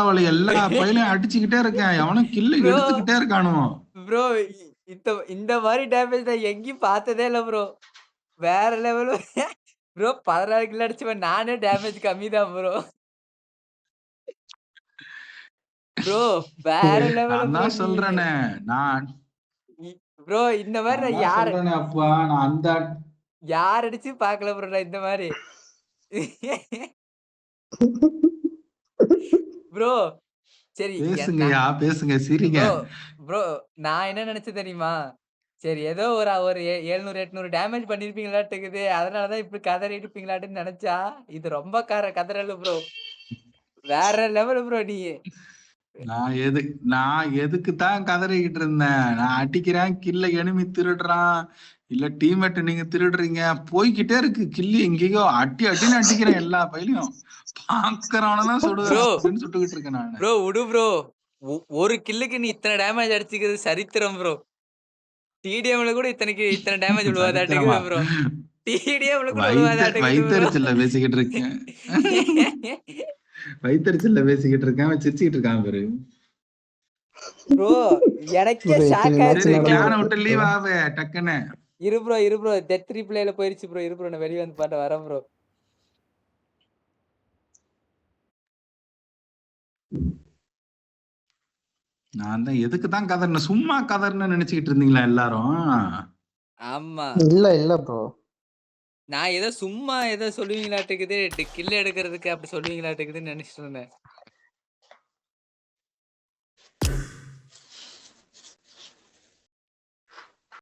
வழி எல்லா பயிலையும் அடிச்சுக்கிட்டே இருக்கேன். எவனும் கில்ல ப்ரோ எடுத்துக்கிட்டே இருக்கானுவோ. ப்ரோ இந்த மாதிரி டேமேஜ் நான் எங்கேயும் பார்த்ததே இல்ல ப்ரோ. வேற லெவல் ப்ரோ 16 கில் அடிச்சவன் நானே டேமேஜ் கம்மி தான் ப்ரோ. ப்ரோ வேற லெவல் நான் ப்ரோ தான் நீ. சொல்றேனே. நான் ப்ரோ இந்த மாதிரி நான் நான் தான் சொல்றேனே அப்பா. நான் அந்த யார் அடிச்சு பார்க்கல ப்ரோ நான் இந்த மாதிரி. ப்ரோ சரி பேசுங்கய்யா, பேசுங்க, சிரிங்க. ப்ரோ ப்ரோ நான் என்ன நினைச்சேன் தெரியுமா? சரி ஏதோ ஒரு 700, 800 டேமேஜ் பண்ணியிருப்பீங்களாட்டுக்குது. அதனால தான் இப்படி கதறி இருப்பீங்களாட்டுன்னு நெனச்சா, இது ரொம்ப கதறலு ப்ரோ. வேற லெவல் ப்ரோ நீ. நான் எதுக்கு தான் கதறிக்கிட்டு இருந்தேன். நான் அடிக்கிறேன், கில்ல எனிமி திருடுறான். இல்ல டீம்மேட் நீங்க திருடுறீங்க. போய்க்கிட்டே இருக்கு கில்லு எங்கேயோ அடின்னு அடிக்கிறேன் எல்லா பயிலையும். பாக்குறவனதான் ப்ரோ சுடுன்னு சுட்டுக்கிட்டு இருக்கேன் நானு. ப்ரோ விடு ப்ரோ. ஒரு கில்லுக்கு நீ இத்தன டேமேஜ் அடிச்சுக்கிறது சரித்திரம் ப்ரோ. டிடிஎம்ல கூட இத்தன டேமேஜ் சரித்திரமா? விழுவாதாட்டுக்குது ப்ரோ. டிடிஎம்ல கூட விழுவாதாட்டுக்குது ப்ரோ. வயித்தெரிச்சல்ல பேசிக்கிட்டு இருக்கேன். வயித்தெரிச்சல்ல பேசிக்கிட்டு இருக்கேன். அவன் சிரிச்சுக்கிட்டு இருக்கான் பாரு. ப்ரோ எனக்கே ஒரு ஷாக் எத்தனை மேட்ச் ஆயிருச்சு சரி ப்ரோ. கிளான நடந்திருக்கு விட்டு ப்ரோ. லீவ் ஆவே டக்குன்னு. இரு ப்ரோ டெத் ரீப்ளேல போயிருச்சு ப்ரோ. இரு ப்ரோ நான் வெளிய வந்து பாட்டு வரேன் ப்ரோ. நான் தான் எதுக்கு தான் கதறின சும்மா கதறினு நினைச்சுக்கிட்டு இருந்தீங்களா எல்லாரும்? ஆமா. இல்ல ப்ரோ. நான் ஏதோ சும்மா ஏதோ சொல்லுவீங்களாட்டுக்குது. கில் எடுக்கிறதுக்கு அப்படி சொல்லுவீங்களாட்டுக்குதுன்னு நெனச்சுட்டு இருந்தேன்.